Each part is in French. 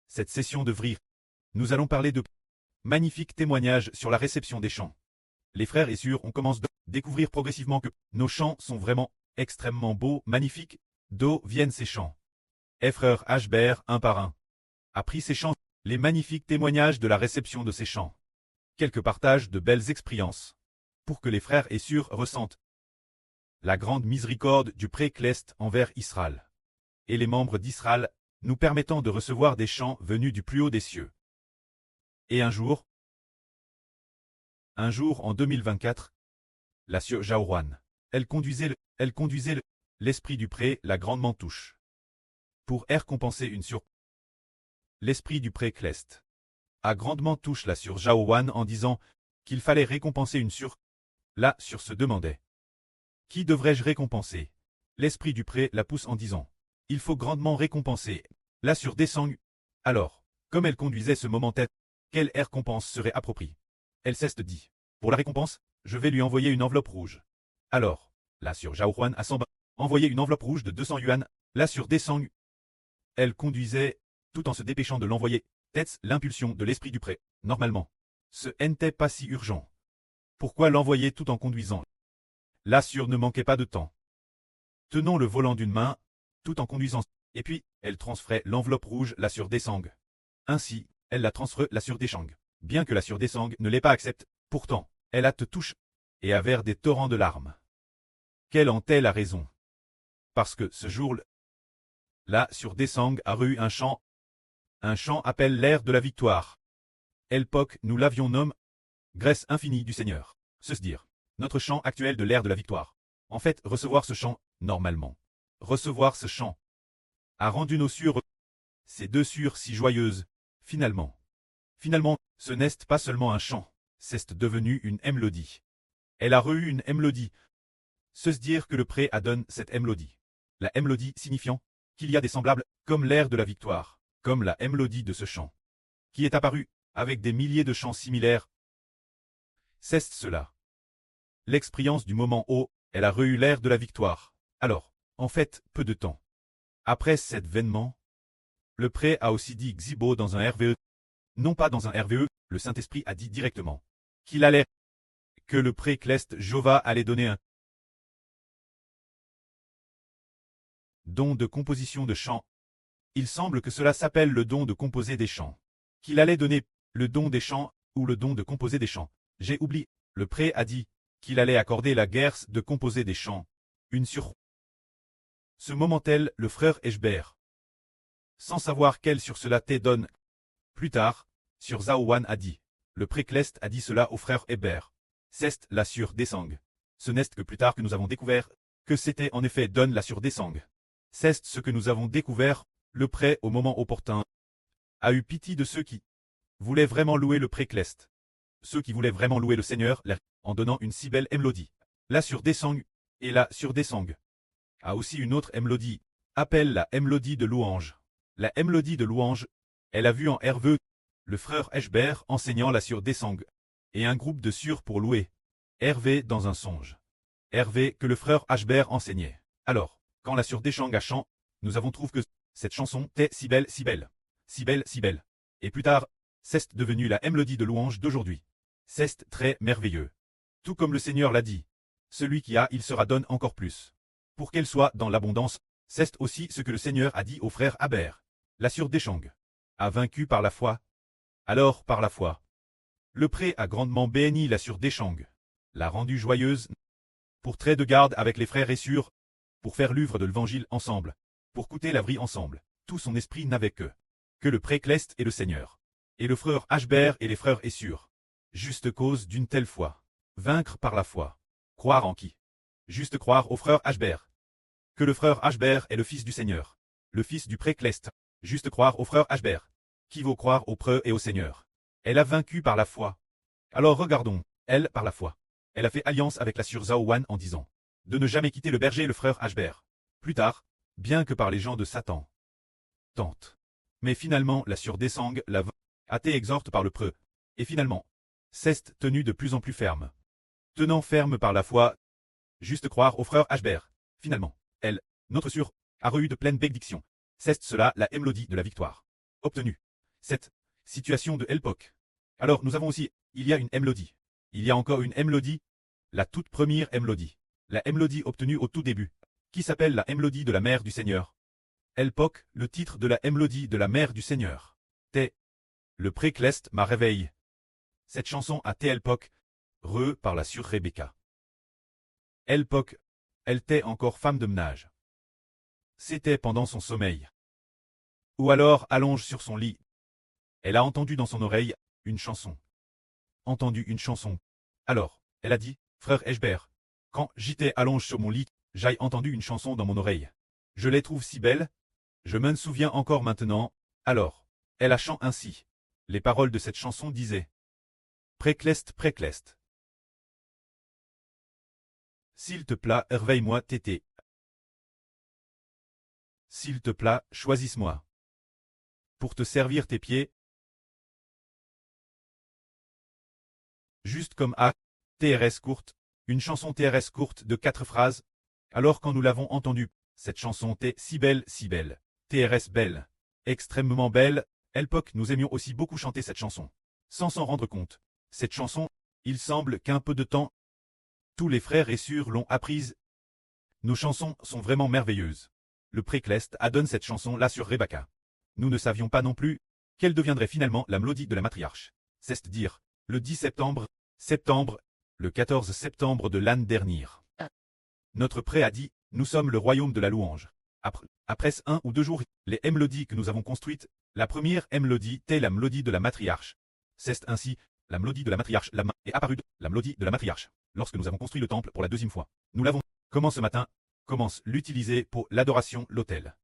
Cette session de Vrir, nous allons parler de magnifiques témoignages sur la réception des chants. Les frères et sœurs, on commence à découvrir progressivement que nos chants sont vraiment extrêmement beaux, magnifiques. D'où viennent ces chants? Frère Ashbert, un par un, a pris ces chants, les magnifiques témoignages de la réception de ces chants. Quelques partages de belles expériences, pour que les frères et sœurs ressentent la grande miséricorde du Pré-Clest envers Israël, et les membres d'Israël, nous permettant de recevoir des chants venus du plus haut des cieux. Et un jour en 2024, la sœur Jaourouane, elle conduisait l'esprit du pré, la grandement touche, pour récompenser une sur l'esprit du Pré-Clest a grandement touche la sœur Jaourouane en disant qu'il fallait récompenser une sur. La sœur se demandait: qui devrais-je récompenser? L'esprit du pré la pousse en disant: il faut grandement récompenser. La sœur descend. Alors, comme elle conduisait ce moment tête, quelle récompense serait appropriée? Elle cesse de dire: pour la récompense, je vais lui envoyer une enveloppe rouge. Alors, la sœur Jaourouane a envoyé une enveloppe rouge de 200 yuan. La sœur descend. Elle conduisait, tout en se dépêchant de l'envoyer, tête l'impulsion de l'esprit du pré. Normalement, ce n'était pas si urgent. Pourquoi l'envoyer tout en conduisant? La sœur ne manquait pas de temps. Tenant le volant d'une main, tout en conduisant, et puis, elle transférait l'enveloppe rouge, la sœur Desang. Ainsi, elle la transfère la sœur Desang. Bien que la sœur Desang ne l'ait pas accepté, pourtant, elle a te touche, et avait des torrents de larmes. Quelle en est la raison? Parce que ce jour-là, sœur Desang a eu un chant. Un chant appelle l'air de la victoire. Elpoc, nous l'avions nommé grâce infinie du Seigneur. Se dire, notre chant actuel de l'air de la victoire. En fait, recevoir ce chant, normalement. Recevoir ce chant a rendu nos sœurs, ces deux sœurs si joyeuses, finalement. Finalement, ce n'est pas seulement un chant, c'est devenu une mélodie. Elle a eu une mélodie. Se dire que le pré adonne cette mélodie. La mélodie signifiant qu'il y a des semblables, comme l'air de la victoire, comme la mélodie de ce chant, qui est apparu, avec des milliers de chants similaires. C'est cela. L'expérience du moment où elle a eu l'air de la victoire. Alors, en fait, peu de temps après cet événement, le pré a aussi dit Xibo dans un RVE. Non pas dans un RVE, le Saint-Esprit a dit directement qu'il allait, que le pré-Clest Jova allait donner un don de composition de chants. Il semble que cela s'appelle le don de composer des chants. Qu'il allait donner le don des chants ou le don de composer des chants. J'ai oublié. Le pré a dit qu'il allait accorder la guerre de composer des chants. Une sur ce moment-tel, le frère Eshber, sans savoir quelle sur cela te donne. Plus tard, sur Zaouan a dit. Le pré-Clest a dit cela au frère Hébert. C'est la sœur Desang. Ce n'est que plus tard que nous avons découvert que c'était en effet donne la sœur Desang. C'est ce que nous avons découvert, le pré au moment opportun a eu pitié de ceux qui voulaient vraiment louer le pré-Clest. Ceux qui voulaient vraiment louer le Seigneur, en donnant une si belle mélodie. La sœur Desang et la sœur Desang a aussi une autre mélodie, appelle la mélodie de louange. La mélodie de louange, elle a vu en Herveux, le frère Eshber enseignant la sœur Desang, et un groupe de sœurs pour louer. Hervé dans un songe. Hervé que le frère Ashber enseignait. Alors, quand la sœur Desang a chant, nous avons trouvé que cette chanson était si belle, si belle, si belle, si belle. Et plus tard, c'est devenu la mélodie de louange d'aujourd'hui. C'est très merveilleux. Tout comme le Seigneur l'a dit. Celui qui a, il sera donne encore plus. Pour qu'elle soit dans l'abondance, c'est aussi ce que le Seigneur a dit au frère Aber. La sœur Desang a vaincu par la foi. Alors par la foi, le pré a grandement béni la sœur Desang, l'a rendue joyeuse, pour trait de garde avec les frères et sœurs, pour faire l'œuvre de l'évangile ensemble, pour coûter la vie ensemble. Tout son esprit n'avait que le pré-Clest et le Seigneur, et le frère Ashber et les frères et sœurs. Juste cause d'une telle foi. Vaincre par la foi. Croire en qui? Juste croire au frère Ashber. Que le frère Ashber est le fils du Seigneur, le fils du pré-Clest. Juste croire au frère Ashber. Qui vaut croire au preux et au Seigneur. Elle a vaincu par la foi. Alors regardons, elle, par la foi. Elle a fait alliance avec la sœur Zaouan en disant de ne jamais quitter le berger et le frère Ashber. Plus tard, bien que par les gens de Satan. Tente. Mais finalement, la sœur Desang a été exhorte par le preux. Et finalement, c'est tenu de plus en plus ferme. Tenant ferme par la foi, juste croire au frère Ashber. Finalement, elle, notre sœur, a eu de pleines bénédictions. C'est cela la mélodie de la victoire. Obtenue. cette situation de Elpoc. Alors nous avons aussi, il y a une mélodie. Il y a encore une mélodie, la toute première mélodie. La mélodie obtenue au tout début, qui s'appelle la mélodie de la mère du Seigneur. Elpoc, le titre de la mélodie de la mère du Seigneur. T'es. Le précleste m'a réveillé. Cette chanson a été Elpoc, par la sur Rebecca. Elpoc, elle était encore femme de ménage. C'était pendant son sommeil. Ou alors allonge sur son lit. Elle a entendu dans son oreille une chanson. Entendu une chanson. Alors, elle a dit, frère Eshbert, quand j'étais allonge sur mon lit, j'ai entendu une chanson dans mon oreille. Je les trouve si belles. Je m'en souviens encore maintenant. Alors, elle a chanté ainsi. Les paroles de cette chanson disaient Précleste, précleste. S'il te plaît, réveille-moi, tété. S'il te plaît, choisisse-moi. Pour te servir tes pieds. Juste comme A. TRS courte. Une chanson TRS courte de 4 phrases. Alors quand nous l'avons entendue, cette chanson était si belle, TRS belle. Extrêmement belle. Elpoc, nous aimions aussi beaucoup chanter cette chanson. Sans s'en rendre compte. Cette chanson, il semble qu'un peu de temps, tous les frères et sœurs l'ont apprise. Nos chansons sont vraiment merveilleuses. Le précleste a donné cette chanson-là sur Rebecca. Nous ne savions pas non plus quelle deviendrait finalement la mélodie de la matriarche. C'est-à-dire, le 10 septembre, le 14 septembre de l'année dernière. Notre pré a dit, nous sommes le royaume de la louange. Après 1 ou 2 jours, les mélodies que nous avons construites, la première mélodie était la mélodie de la matriarche. C'est ainsi, la mélodie de la matriarche, la main est apparue, la mélodie de la matriarche. Lorsque nous avons construit le temple pour la 2e fois, nous l'avons, comment ce matin, commence l'utiliser pour l'adoration, l'autel.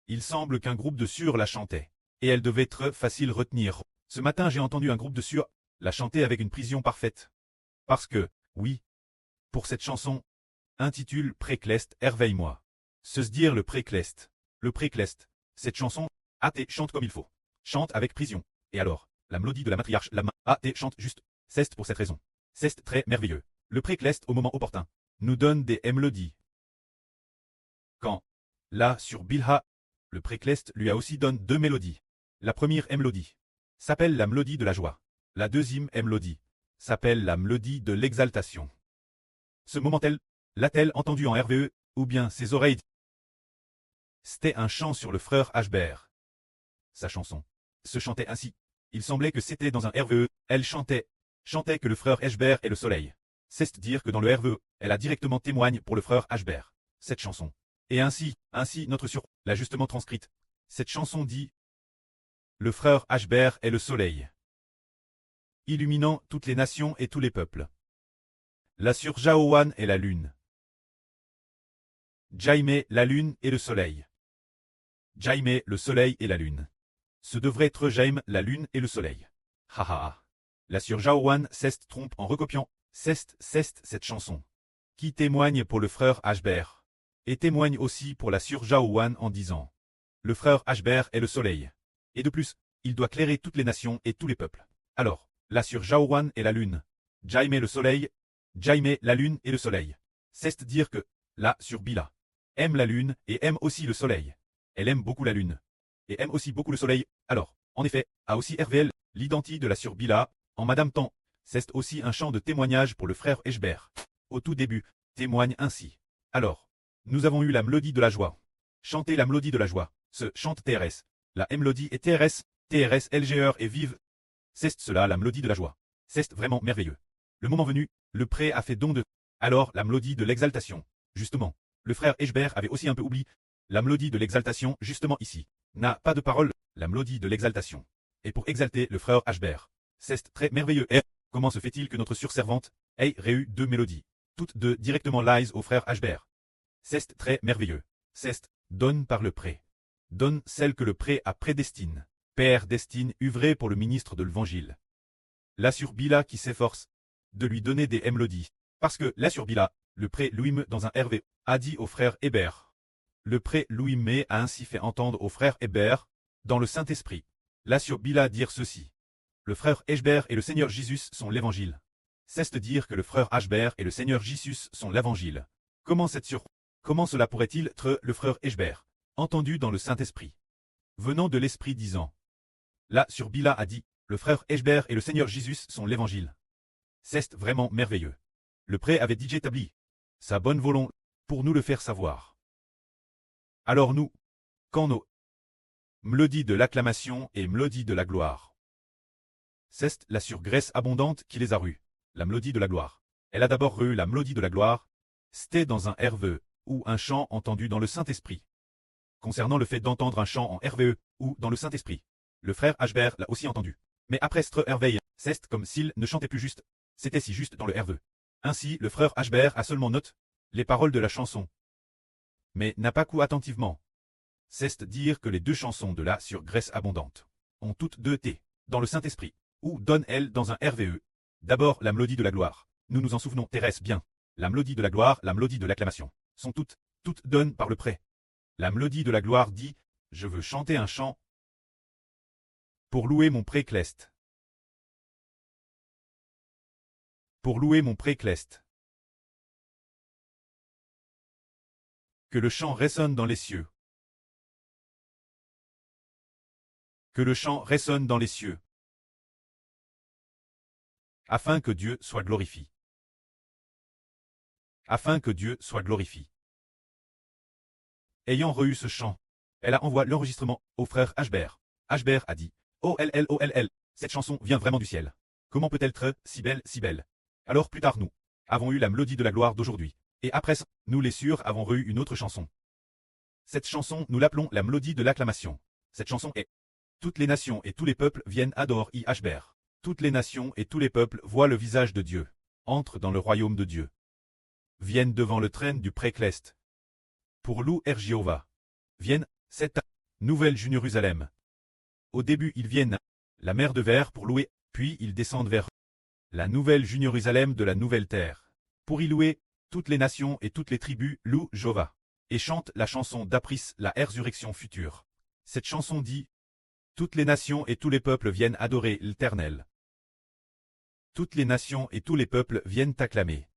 Il semble qu'un groupe de sœurs la chantait, et elle devait être facile à retenir. Ce matin j'ai entendu un groupe de sœurs la chanter avec une précision parfaite. Parce que, oui, pour cette chanson, intitule Précleste, réveille-moi. Se dire le précleste. Le précleste. Cette chanson, A.T. chante comme il faut. Chante avec précision. Et alors, la mélodie de la matriarche, la main, A.T. chante juste. C'est pour cette raison. C'est très merveilleux. Le précleste au moment opportun nous donne des mélodies. Quand, là sur Bilha, le précleste lui a aussi donné 2 mélodies. La première mélodie s'appelle la mélodie de la joie. La deuxième mélodie s'appelle la mélodie de l'exaltation. Ce moment-elle, l'a-t-elle entendu en RVE, ou bien ses oreilles? C'était un chant sur le frère Ashbert. Sa chanson se chantait ainsi. Il semblait que c'était dans un RVE, elle chantait que le frère Ashbert est le soleil. C'est-à-dire que dans le RVE, elle a directement témoigne pour le frère Ashbert. Cette chanson. Et ainsi notre sur l'a justement transcrite. Cette chanson dit le frère Ashbert est le soleil, illuminant toutes les nations et tous les peuples. La sur Jaowan est la lune. Jaime, la lune et le soleil. Jaime, le soleil et la lune. Ce devrait être Jaime, la lune et le soleil. Ha ha ha. La sur Jaowan s'est trompe en recopiant cette chanson, qui témoigne pour le frère Ashbert, et témoigne aussi pour la sur Jaowan en disant le frère Ashbert est le soleil. Et de plus, il doit clairer toutes les nations et tous les peuples. Alors, la sur Jaowan est la lune. Jaime le soleil. Jaime la lune et le soleil. C'est dire que, la sur Bila, aime la lune et aime aussi le soleil. Elle aime beaucoup la lune. Et aime aussi beaucoup le soleil. Alors, en effet, a aussi RVL, l'identique de la sur Bila, en Madame Tan. C'est aussi un chant de témoignage pour le frère Eshbert. Au tout début, témoigne ainsi. Alors, nous avons eu la mélodie de la joie. Chanter la mélodie de la joie. Ce chante TRS. La mélodie est TRS, TRS LGR et vive. C'est cela la mélodie de la joie. C'est vraiment merveilleux. Le moment venu, le pré a fait don de. Alors la mélodie de l'exaltation. Justement, le frère Eshbert avait aussi un peu oublié. La mélodie de l'exaltation, justement ici, n'a pas de parole. La mélodie de l'exaltation. Et pour exalter le frère Ashbert. C'est très merveilleux. Et comment se fait-il que notre surservante ait réu 2 mélodies, toutes 2 directement lies au frère Ashbert? C'est très merveilleux. C'est donne par le pré. Donne celle que le pré a prédestine. Père destine œuvrer pour le ministre de l'Évangile. La sur Bila qui s'efforce de lui donner des mélodies. Parce que la sur Bila, le pré Louim dans un RV, a dit au frère Hébert. Le pré Louim a ainsi fait entendre au frère Hébert, dans le Saint-Esprit. La sur Bila dire ceci. Le frère Eshbert et le Seigneur Jésus sont l'Évangile. C'est-à-dire que le frère Ashbert et le Seigneur Jésus sont l'Évangile. Comment cela pourrait-il être le frère Eshbert, entendu dans le Saint-Esprit, venant de l'Esprit disant Là, sur Bila a dit, le frère Eshber et le Seigneur Jésus sont l'évangile. C'est vraiment merveilleux. Le pré avait dit établi sa bonne volonté pour nous le faire savoir. Alors nous, quand nos mélodies de l'acclamation et mélodies de la gloire. C'est la surgraisse abondante qui les a rues, la mélodie de la gloire. Elle a d'abord eu la mélodie de la gloire, c'était dans un RVE, ou un chant entendu dans le Saint-Esprit. Concernant le fait d'entendre un chant en RVE, ou dans le Saint-Esprit, le frère Ashber l'a aussi entendu. Mais après ce RVE, c'est comme s'il ne chantait plus juste, c'était si juste dans le RVE. Ainsi, le frère Ashber a seulement noté les paroles de la chanson, mais n'a pas coup attentivement. C'est dire que les deux chansons de la surgraisse abondante ont toutes deux été dans le Saint-Esprit, ou donne-elle dans un RVE. D'abord la mélodie de la gloire, nous nous en souvenons Thérèse bien. La mélodie de la gloire, la mélodie de l'acclamation, sont toutes données par le pré. La mélodie de la gloire dit, je veux chanter un chant pour louer mon pré-cleste. Pour louer mon pré-cleste. Que le chant résonne dans les cieux. Que le chant résonne dans les cieux. Afin que Dieu soit glorifié. Afin que Dieu soit glorifié. Ayant reçu ce chant, elle a envoyé l'enregistrement au frère Ashber. Ashber a dit, OLL, cette chanson vient vraiment du ciel. Comment peut-elle être si belle, si belle? Alors plus tard nous avons eu la mélodie de la gloire d'aujourd'hui. Et après ça, nous les sûrs avons reçu une autre chanson. Cette chanson, nous l'appelons la mélodie de l'acclamation. Cette chanson est toutes les nations et tous les peuples viennent adorer Ashber. Toutes les nations et tous les peuples voient le visage de Dieu, entrent dans le royaume de Dieu. Viennent devant le trône du pré-cleste. Pour louer Jéhovah. Viennent, cette nouvelle Jérusalem. Au début ils viennent la mer de verre pour louer, puis ils descendent vers la nouvelle Jérusalem de la nouvelle terre. Pour y louer, toutes les nations et toutes les tribus louent Jéhovah. Et chantent la chanson d'Apris, la résurrection future. Cette chanson dit, toutes les nations et tous les peuples viennent adorer l'Éternel. Toutes les nations et tous les peuples viennent acclamer.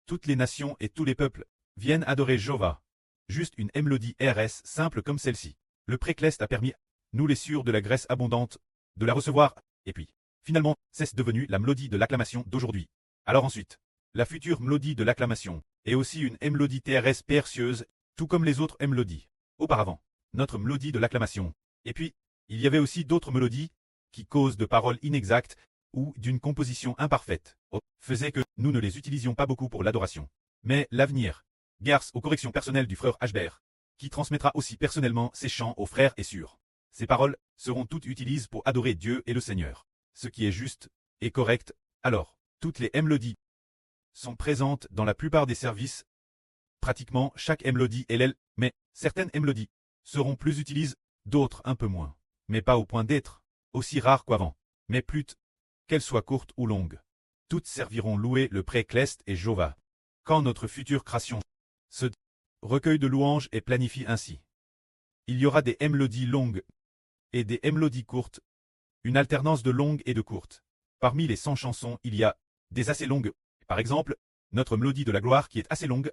Toutes les nations et tous les peuples viennent adorer Jéhovah. Juste une mélodie RS simple comme celle-ci. Le pré-cleste a permis, nous les sûrs de la graisse abondante, de la recevoir, et puis, finalement, c'est devenu la mélodie de l'acclamation d'aujourd'hui. Alors ensuite, la future mélodie de l'acclamation est aussi une mélodie TRS précieuse, tout comme les autres mélodies. Auparavant, notre mélodie de l'acclamation. Et puis, il y avait aussi d'autres mélodies, qui causent de paroles inexactes, ou d'une composition imparfaite, faisait que nous ne les utilisions pas beaucoup pour l'adoration. Mais l'avenir, grâce aux corrections personnelles du frère Ashber, qui transmettra aussi personnellement ses chants aux frères et sœurs. Ces paroles seront toutes utilisées pour adorer Dieu et le Seigneur. Ce qui est juste et correct, alors, toutes les mélodies sont présentes dans la plupart des services. Pratiquement chaque mélodie est l'elle, mais certaines mélodies seront plus utilisées, d'autres un peu moins. Mais pas au point d'être aussi rares qu'avant, mais plutôt qu'elles soient courtes ou longues. Toutes serviront louer le pré-cleste et Jéhovah. Quand notre future création, ce recueil de louanges est planifié ainsi. Il y aura des mélodies longues et des mélodies courtes, une alternance de longues et de courtes. Parmi les 100 chansons, il y a des assez longues. Par exemple, notre mélodie de la gloire qui est assez longue,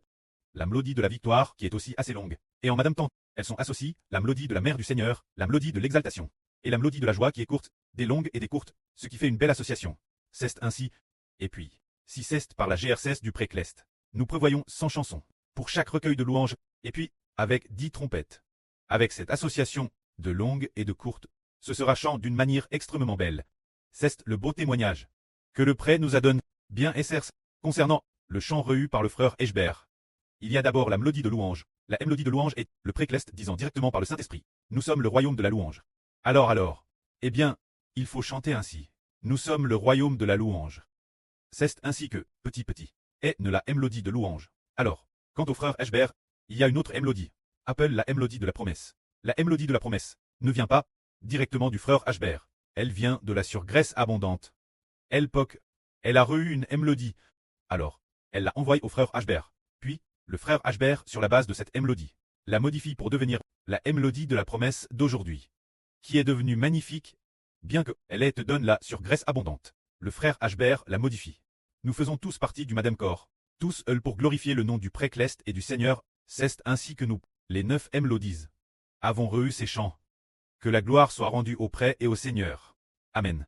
la mélodie de la victoire qui est aussi assez longue. Et en Madame Tant, elles sont associées, la mélodie de la mère du Seigneur, la mélodie de l'exaltation, et la mélodie de la joie qui est courte, des longues et des courtes, ce qui fait une belle association. C'est ainsi. Et puis, si c'est par la GRCS du pré-cleste, nous prévoyons 100 chansons, pour chaque recueil de louanges, et puis, avec 10 trompettes. Avec cette association, de longues et de courtes, ce sera chant d'une manière extrêmement belle. C'est le beau témoignage que le pré nous a donné, bien SRC, concernant le chant reçu par le frère Eshber. Il y a d'abord la mélodie de louange. La mélodie de louange est le pré-cleste disant directement par le Saint-Esprit. Nous sommes le royaume de la louange. Alors, eh bien, il faut chanter ainsi. Nous sommes le royaume de la louange. C'est ainsi que, petit, est la mélodie de louange. Alors, quant au frère Eshber, il y a une autre mélodie. Appelle la mélodie de la promesse. La mélodie de la promesse ne vient pas directement du frère Eshber. Elle vient de la surgraisse abondante. Elle a reçu une mélodie. Alors, elle l'a envoyée au frère Eshber. Puis, le frère Eshber, sur la base de cette mélodie, la modifie pour devenir la mélodie de la promesse d'aujourd'hui, qui est devenue magnifique, bien qu'elle ait donné la surgraisse abondante. Le frère Eshber la modifie. Nous faisons tous partie du Madame Corps, tous pour glorifier le nom du pré-cleste et du Seigneur, c'est ainsi que nous, les 9 mélodies, avons reçu ces chants, Que la gloire soit rendue au prêtre et au Seigneur. Amen.